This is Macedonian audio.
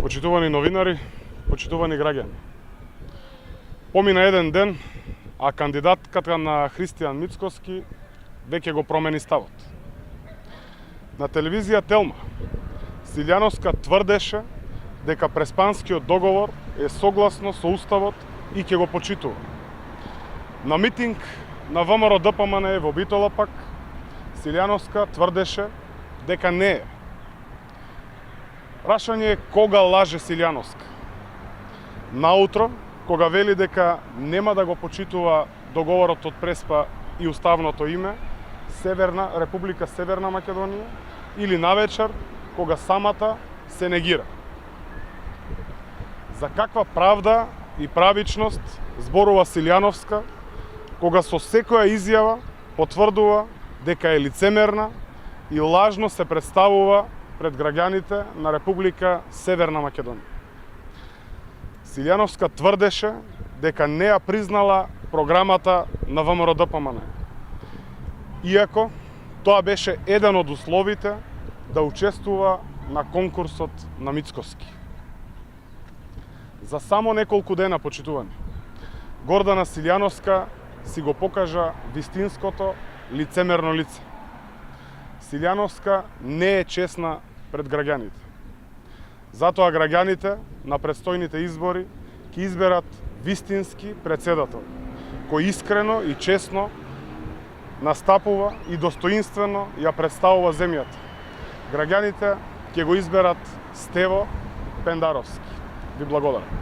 Почитувани новинари, почитувани граѓани. Помина еден ден, а кандидатката на Христијан Мицкоски веќе го промени ставот. На телевизија Телма, Силјановска тврдеше дека Преспанскиот договор е согласно со Уставот и ќе го почитува. На митинг на ВМРО ДПМН во Битола пак, Силјановска тврдеше дека не е. Прашање е кога лаже Силјановска. Наутро, кога вели дека нема да го почитува договорот од Преспа и уставното име, Република Северна Македонија, или навечер, кога самата се негира. За каква правда и правичност зборува Силјановска, кога со секоја изјава потврдува дека е лицемерна и лажно се представува пред граѓаните на Република Северна Македонија. Силјановска тврдеше дека не ја признала програмата на ВМРО ДПМН, иако тоа беше еден од условите да учествува на конкурсот на Мицкоски. За само неколку дена, почитувани, Гордана Силјановска си го покажа вистинското лицемерно лице. Силјановска не е честна пред граѓаните. Затоа граѓаните на предстојните избори ќе изберат вистински претседател, кој искрено и честно настапува и достоинствено ја представува земјата. Граѓаните ќе го изберат Стево Пендаровски. Ви благодарам.